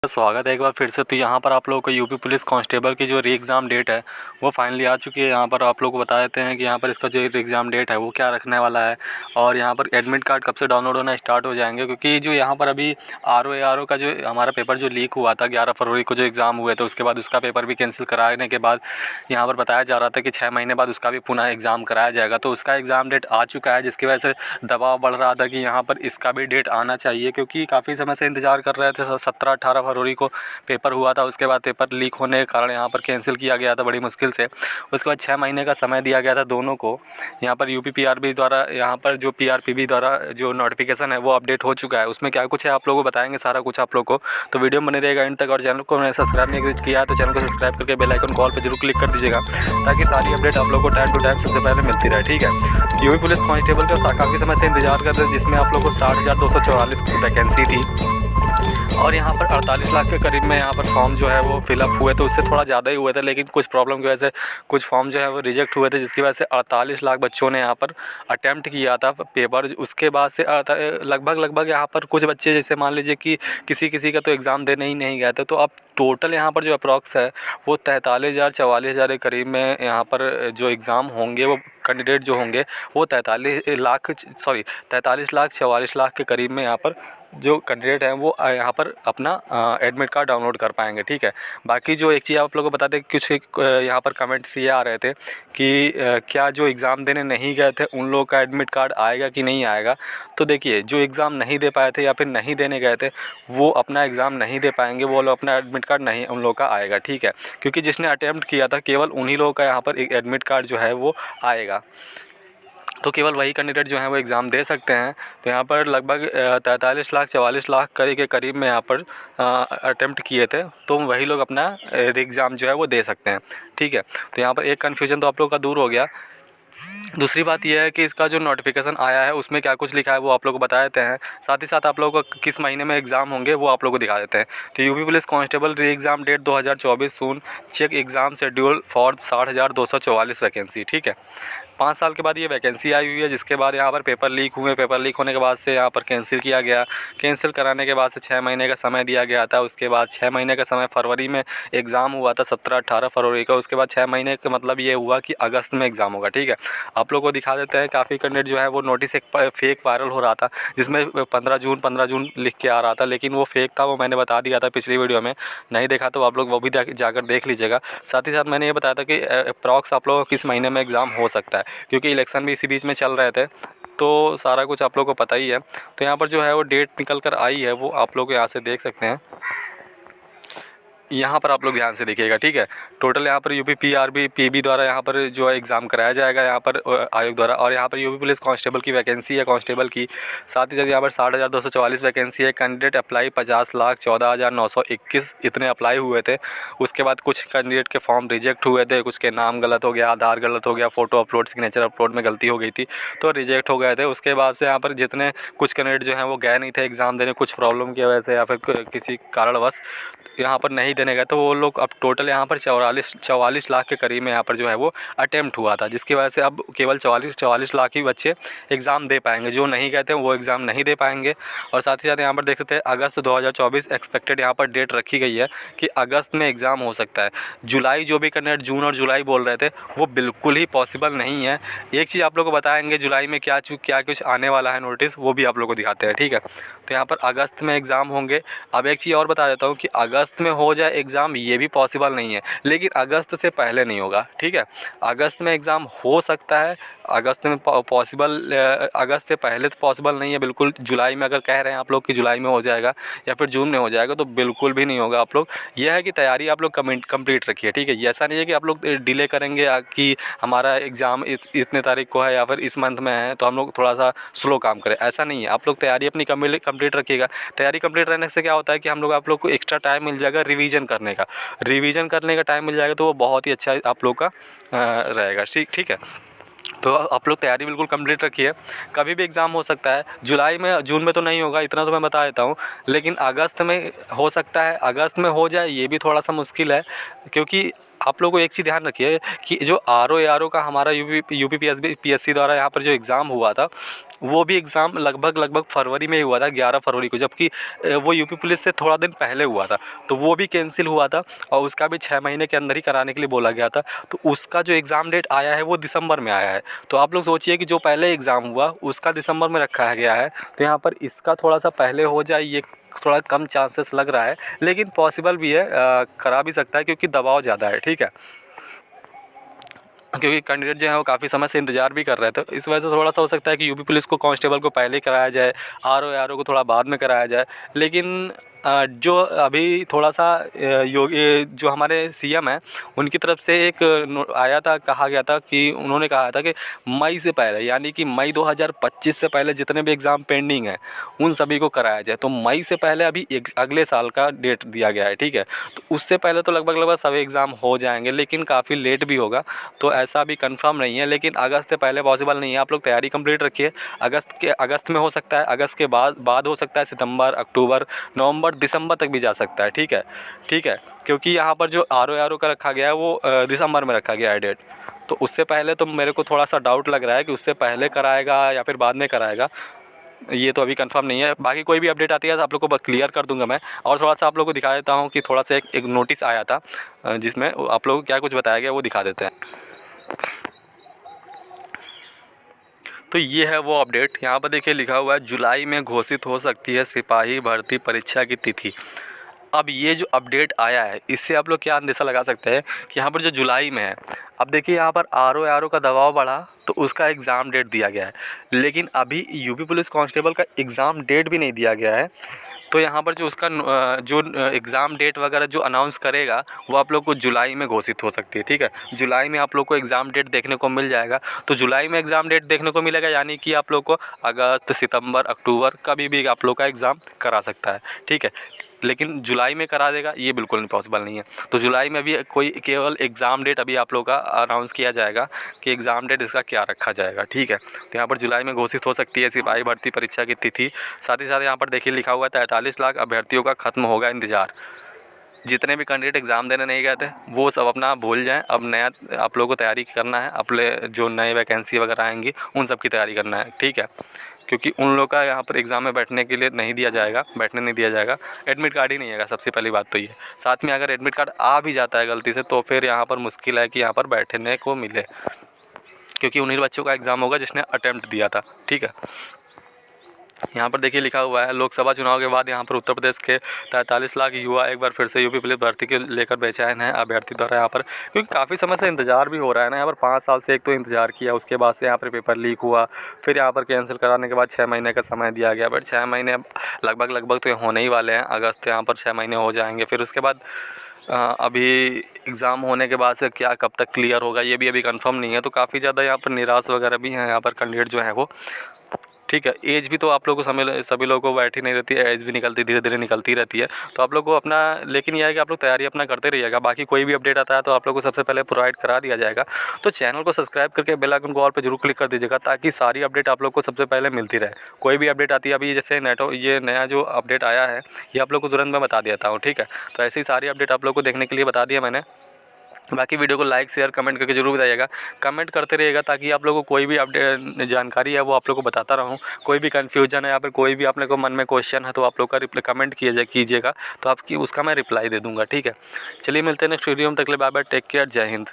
स्वागत है एक बार फिर से। तो यहाँ पर आप लोगों को यूपी पुलिस कांस्टेबल की जो री एग्ज़ाम डेट है वो फाइनली आ चुकी है। यहाँ पर आप लोगों को बता देते हैं कि यहाँ पर इसका जो री एग्ज़ाम डेट है वो क्या रखने वाला है और यहाँ पर एडमिट कार्ड कब से डाउनलोड होना स्टार्ट हो जाएंगे। क्योंकि जो यहाँ पर अभी आर ओ का जो हमारा पेपर जो लीक हुआ था 11 फरवरी को जो एग्ज़ाम हुए थे, उसके बाद उसका पेपर भी कैंसिल कराने के बाद यहाँ पर बताया जा रहा था कि 6 महीने बाद उसका भी पुनः एग्ज़ाम कराया जाएगा। तो उसका एग्ज़ाम डेट आ चुका है, जिसकी वजह से दबाव बढ़ रहा था कि यहाँ पर इसका भी डेट आना चाहिए। क्योंकि काफ़ी समय से इंतज़ार कर रहे थे। 17-18 फरवरी को पेपर हुआ था, उसके बाद पेपर लीक होने के कारण यहाँ पर कैंसिल किया गया था बड़ी मुश्किल से। उसके बाद 6 महीने का समय दिया गया था दोनों को। यहाँ पर यूपी पीआरबी द्वारा यहाँ पर जो पीआरपीबी द्वारा जो नोटिफिकेशन है वो अपडेट हो चुका है। उसमें क्या कुछ है आप लोगों को बताएंगे सारा कुछ आप लोग को, तो वीडियो बने रहेगा एंड तक। और चैनल को मैंने सब्सक्राइब नहीं किया है तो चैनल को सब्सक्राइब करके बेल आइकन कॉल पर जरूर क्लिक कर दीजिएगा, ताकि सारी अपडेट आप लोग को टाइम टू टाइम सबसे पहले मिलती रहे। ठीक है, यूपी पुलिस कांस्टेबल का काफ़ी समय से इंतजार कर रहे थे, जिसमें आप लोग को 60,244 वैकेंसी थी और यहाँ पर 48 लाख के करीब में यहाँ पर फॉर्म जो है वो फिलअप हुए थे। उससे थोड़ा ज़्यादा ही हुए थे, लेकिन कुछ प्रॉब्लम की वजह से कुछ फॉर्म जो है वो रिजेक्ट हुए थे, जिसकी वजह से 48 लाख बच्चों ने यहाँ पर अटैम्प्ट किया था पेपर। उसके बाद से लगभग यहाँ पर कुछ बच्चे, जैसे मान लीजिए कि किसी का तो एग्ज़ाम देने ही नहीं गए थे। तो अब टोटल यहाँ पर जो अप्रॉक्स है वो 43,000-44,000 के करीब में यहाँ पर जो एग्ज़ाम होंगे वो कैंडिडेट जो होंगे वो 43 लाख 44 लाख के करीब में यहाँ पर जो कैंडिडेट हैं वो यहाँ पर अपना एडमिट कार्ड डाउनलोड कर पाएंगे। ठीक है, बाकी जो एक चीज़ आप लोगों को बता दें, कुछ यहाँ पर कमेंट्स ये आ रहे थे कि क्या जो एग्ज़ाम देने नहीं गए थे उन लोगों का एडमिट कार्ड आएगा कि नहीं आएगा। तो देखिए, जो एग्ज़ाम नहीं दे पाए थे या फिर नहीं देने गए थे वो अपना एग्ज़ाम नहीं दे पाएंगे, वो लोग अपना एडमिट कार्ड नहीं उन लोगों का आएगा। ठीक है, क्योंकि जिसने अटैम्प्ट किया था केवल उन्हीं लोगों का यहाँ पर एक एडमिट कार्ड जो है वो आएगा। तो केवल वही कैंडिडेट जो हैं वो एग्ज़ाम दे सकते हैं। तो यहाँ पर लगभग 43 लाख 44 लाख के करीब में यहाँ पर अटेम्प्ट किए थे, तो वही लोग अपना एग्ज़ाम जो है वो दे सकते हैं। ठीक है, तो यहाँ पर एक कन्फ्यूजन तो आप लोगों का दूर हो गया। दूसरी बात यह है कि इसका जो नोटिफिकेशन आया है उसमें क्या कुछ लिखा है वो आप लोग को बता देते हैं। साथ ही साथ आप लोगों को किस महीने में एग्ज़ाम होंगे वो आप लोग को दिखा देते हैं। तो UP police constable re exam date 2024 soon check exam schedule for 60,244 vacancy. ठीक है, 5 साल के बाद ये वैकेंसी आई हुई है, जिसके बाद यहाँ पर पेपर लीक हुए। पेपर लीक होने के बाद से यहाँ पर कैंसिल किया गया। कैंसिल कराने के बाद से 6 महीने का समय दिया गया था। उसके बाद 6 महीने का समय फरवरी में एग्ज़ाम हुआ था, 17-18 फरवरी का। उसके बाद 6 महीने का मतलब ये हुआ कि अगस्त में एग्ज़ाम होगा। ठीक है, आप लोग को दिखा देते हैं। काफ़ी कैंडिडेट जो है वो नोटिस एक फेक वायरल हो रहा था, जिसमें 15 जून लिख के आ रहा था, लेकिन वो फेक था। वो मैंने बता दिया था पिछली वीडियो में, नहीं देखा तो आप लोग वो भी जाकर देख लीजिएगा। साथ ही साथ मैंने ये बताया था कि अप्रॉक्स आप लोगों को किस महीने में एग्ज़ाम हो सकता है, क्योंकि इलेक्शन भी इसी बीच में चल रहे थे। तो सारा कुछ आप लोगों को पता ही है। तो यहाँ पर जो है वो डेट निकल कर आई है, वो आप लोग यहाँ से देख सकते हैं। यहाँ पर आप लोग ध्यान से देखिएगा। ठीक है, टोटल यहाँ पर यूपी पीआरबी द्वारा यहाँ पर जो है एग्ज़ाम कराया जाएगा यहाँ पर आयोग द्वारा। और यहाँ पर यूपी पुलिस कांस्टेबल की वैकेंसी है कांस्टेबल की। साथ ही साथ यहाँ पर 60,244 वैकेंसी है। कैंडिडेट अप्लाई 50,14,921 इतने अप्लाई हुए थे। उसके बाद कुछ कैंडिडेट के फॉर्म रिजेक्ट हुए थे, कुछ के नाम गलत हो गया, आधार गलत हो गया, फ़ोटो अपलोड सिग्नेचर अपलोड में गलती हो गई थी तो रिजेक्ट हो गए थे। उसके बाद से यहाँ पर जितने कुछ कैंडिडेट जो हैं वो गए नहीं थे एग्ज़ाम देने, कुछ प्रॉब्लम की वजह से या फिर किसी कारणवश यहाँ पर नहीं देने गए, तो वो लोग अब टोटल यहाँ पर 44 लाख के करीब में यहाँ पर जो है वो अटेम्प्ट हुआ था, जिसकी वजह से अब केवल 44 लाख ही बच्चे एग्ज़ाम दे पाएंगे। जो नहीं गए थे वो एग्ज़ाम नहीं दे पाएंगे। और साथ ही साथ यहाँ पर देख सकते हैं अगस्त 2024 एक्सपेक्टेड यहाँ पर डेट रखी गई है कि अगस्त में एग्ज़ाम हो सकता है। जुलाई जो भी कैंडिडेट जून और जुलाई बोल रहे थे वो बिल्कुल ही पॉसिबल नहीं है। एक चीज़ आप लोग को बताएंगे जुलाई में क्या कुछ आने वाला है नोटिस, वो भी आप लोग को दिखाते हैं। ठीक है, तो यहाँ पर अगस्त में एग्ज़ाम होंगे। अब एक चीज़ और बता देता हूँ कि अगस्त में हो जाए एग्ज़ाम ये भी पॉसिबल नहीं है, लेकिन अगस्त से पहले नहीं होगा। ठीक है, अगस्त में एग्ज़ाम हो सकता है, अगस्त में पॉसिबल, अगस्त से पहले तो पॉसिबल नहीं है बिल्कुल। जुलाई में अगर कह रहे हैं आप लोग कि जुलाई में हो जाएगा या फिर जून में हो जाएगा तो बिल्कुल भी नहीं होगा। आप लोग यह है कि तैयारी आप लोग कंप्लीट रखिए। ठीक है, ये ऐसा नहीं है कि आप लोग डिले करेंगे कि हमारा एग्ज़ाम इतने तारीख को है या फिर इस मंथ में है तो हम लोग थोड़ा सा स्लो काम करें, ऐसा नहीं है। आप लोग तैयारी अपनी कंप्लीट रखिएगा। तैयारी कंप्लीट रहने से क्या होता है कि हम लोग आप लोग को एक्स्ट्रा टाइम मिल जाएगा रिवीजन करने का टाइम मिल जाएगा, तो वो बहुत ही अच्छा आप लोग का रहेगा। ठीक है, तो आप लोग तैयारी बिल्कुल कंप्लीट रखिए। कभी भी एग्ज़ाम हो सकता है, जुलाई में जून में तो नहीं होगा, इतना तो मैं बता देता हूँ, लेकिन अगस्त में हो सकता है। अगस्त में हो जाए ये भी थोड़ा सा मुश्किल है, क्योंकि आप लोगों को एक चीज़ ध्यान रखिए कि जो आर ओ का हमारा यूपी पीएससी द्वारा यहाँ पर जो एग्ज़ाम हुआ था, वो भी एग्ज़ाम लगभग फरवरी में ही हुआ था, 11 फरवरी को, जबकि वो यूपी पुलिस से थोड़ा दिन पहले हुआ था, तो वो भी कैंसिल हुआ था और उसका भी 6 महीने के अंदर ही कराने के लिए बोला गया था। तो उसका जो एग्ज़ाम डेट आया है वो दिसंबर में आया है। तो आप लोग सोचिए कि जो पहले एग्ज़ाम हुआ उसका दिसंबर में रखा गया है, तो यहाँ पर इसका थोड़ा सा पहले हो जाए, ये थोड़ा कम चांसेस लग रहा है, लेकिन पॉसिबल भी है, करा भी सकता है क्योंकि दबाव ज़्यादा है। ठीक है, क्योंकि कैंडिडेट जो है वो काफ़ी समय से इंतज़ार भी कर रहे थे, इस वजह से थोड़ा सा हो सकता है कि यूपी पुलिस को कांस्टेबल को पहले ही कराया जाए, आर ओ को थोड़ा बाद में कराया जाए। लेकिन जो अभी थोड़ा सा योगी जो हमारे सीएम हैं उनकी तरफ से एक आया था, कहा गया था कि उन्होंने कहा था कि मई से पहले, यानी कि मई 2025 से पहले जितने भी एग्ज़ाम पेंडिंग हैं उन सभी को कराया जाए। तो मई से पहले अभी एक अगले साल का डेट दिया गया है। ठीक है, तो उससे पहले तो लगभग सभी एग्ज़ाम हो जाएंगे, लेकिन काफ़ी लेट भी होगा, तो ऐसा अभी कंफर्म नहीं है। लेकिन अगस्त से पहले पॉसिबल नहीं है। आप लोग तैयारी कंप्लीट रखिए। अगस्त में हो सकता है, अगस्त के बाद हो सकता है, सितंबर, अक्टूबर, नवंबर, दिसंबर तक भी जा सकता है। ठीक है, ठीक है, क्योंकि यहाँ पर जो आर ओ का रखा गया है वो दिसंबर में रखा गया है डेट, तो उससे पहले तो मेरे को थोड़ा सा डाउट लग रहा है कि उससे पहले कराएगा या फिर बाद में कराएगा, ये तो अभी कंफर्म नहीं है। बाकी कोई भी अपडेट आती है तो आप लोग को क्लियर कर दूंगा मैं। और थोड़ा सा आप लोग को दिखा देता हूँ कि थोड़ा सा एक नोटिस आया था जिसमें आप लोग को क्या कुछ बताया गया वो दिखा देते हैं। तो ये है वो अपडेट। यहाँ पर देखिए लिखा हुआ है जुलाई में घोषित हो सकती है सिपाही भर्ती परीक्षा की तिथि। अब ये जो अपडेट आया है इससे आप लोग क्या अंदेशा लगा सकते हैं कि यहाँ पर जो जुलाई में है, अब देखिए यहाँ पर आर ओ का दबाव बढ़ा तो उसका एग्ज़ाम डेट दिया गया है, लेकिन अभी यूपी पुलिस कांस्टेबल का एग्ज़ाम डेट भी नहीं दिया गया है। तो यहाँ पर जो उसका जो एग्ज़ाम डेट वगैरह जो अनाउंस करेगा वो आप लोग को जुलाई में घोषित हो सकती है। ठीक है, जुलाई में आप लोग को एग्ज़ाम डेट देखने को मिल जाएगा। तो जुलाई में एग्ज़ाम डेट देखने को मिलेगा, यानी कि आप लोग को अगस्त, सितंबर, अक्टूबर कभी भी आप लोग का एग्ज़ाम करा सकता है। ठीक है, लेकिन जुलाई में करा देगा ये बिल्कुल नहीं पॉसिबल नहीं है। तो जुलाई में भी कोई केवल एग्ज़ाम डेट अभी आप लोग का अनाउंस किया जाएगा कि एग्ज़ाम डेट इसका क्या रखा जाएगा। ठीक है, तो यहाँ पर जुलाई में घोषित हो सकती है सिपाही भर्ती परीक्षा की तिथि। साथ ही साथ यहाँ पर देखिए लिखा हुआ है 43 लाख अभ्यर्थियों का खत्म होगा इंतज़ार। जितने भी कैंडिडेट एग्ज़ाम देने नहीं गए थे वो सब अपना भूल जाएं, अब नया आप लोगों को तैयारी करना है, अपने जो नए वैकेंसी वगैरह आएंगी उन सब की तैयारी करना है। ठीक है, क्योंकि उन लोग का यहाँ पर एग्ज़ाम में बैठने के लिए नहीं दिया जाएगा, बैठने नहीं दिया जाएगा, एडमिट कार्ड ही नहीं आएगा। सबसे पहली बात तो ये, साथ में अगर एडमिट कार्ड आ भी जाता है गलती से तो फिर यहाँ पर मुश्किल है कि यहाँ पर बैठने को मिले, क्योंकि उन्हीं बच्चों का एग्ज़ाम होगा जिसने अटैम्प्ट दिया था। ठीक है, यहाँ पर देखिए लिखा हुआ है लोकसभा चुनाव के बाद यहाँ पर उत्तर प्रदेश के 43 लाख युवा एक बार फिर से यूपी पुलिस भर्ती के लेकर बेचैन है। अभ्यर्थी द्वारा यहाँ पर, क्योंकि काफ़ी समय से इंतजार भी हो रहा है ना, यहाँ पर 5 साल से एक तो इंतजार किया, उसके बाद से यहाँ पर पेपर लीक हुआ, फिर यहाँ पर कैंसिल कराने के बाद 6 महीने का समय दिया गया, बट 6 महीने लगभग तो होने ही वाले हैं। अगस्त यहाँ पर 6 महीने हो जाएंगे, फिर उसके बाद अभी एग्ज़ाम होने के बाद से क्या कब तक क्लियर होगा ये भी अभी कंफर्म नहीं है। तो काफ़ी ज़्यादा यहाँ पर निराश वगैरह भी हैं यहाँ पर कैंडिडेट जो है वो। ठीक है, एज भी तो आप लोग को सभी लोगों को बैठी नहीं रहती है, एज भी निकलती धीरे धीरे निकलती रहती है। तो आप लोग को अपना, लेकिन यह है कि आप लोग तैयारी अपना करते रहिएगा। बाकी कोई भी अपडेट आता है तो आप लोग को सबसे पहले प्रोवाइड करा दिया जाएगा। तो चैनल को सब्सक्राइब करके बेल आइकन को ऑल पे जरूर क्लिक कर दीजिएगा, ताकि सारी अपडेट आप लोग को सबसे पहले मिलती रहे। कोई भी अपडेट आती है, अभी जैसे ये नया जो अपडेट आया है ये आप लोग को तुरंत मैं बता देता हूँ। ठीक है, तो ऐसी सारी अपडेट आप लोग को देखने के लिए बता दिया मैंने। बाकी वीडियो को लाइक शेयर कमेंट करके जरूर बताइएगा, कमेंट करते रहिएगा, ताकि आप लोगों को कोई भी अपडेट जानकारी है वो आप लोग को बताता रहूँ। कोई भी कन्फ्यूजन है या फिर कोई भी आप लोग को मन में क्वेश्चन है तो आप लोग का कमेंट कीजिएगा, तो आपकी उसका मैं रिप्लाई दे दूँगा। ठीक है, चलिए मिलते हैं नेक्स्ट वीडियो में, तक के लिए बाय बाय, टेक केयर, जय हिंद।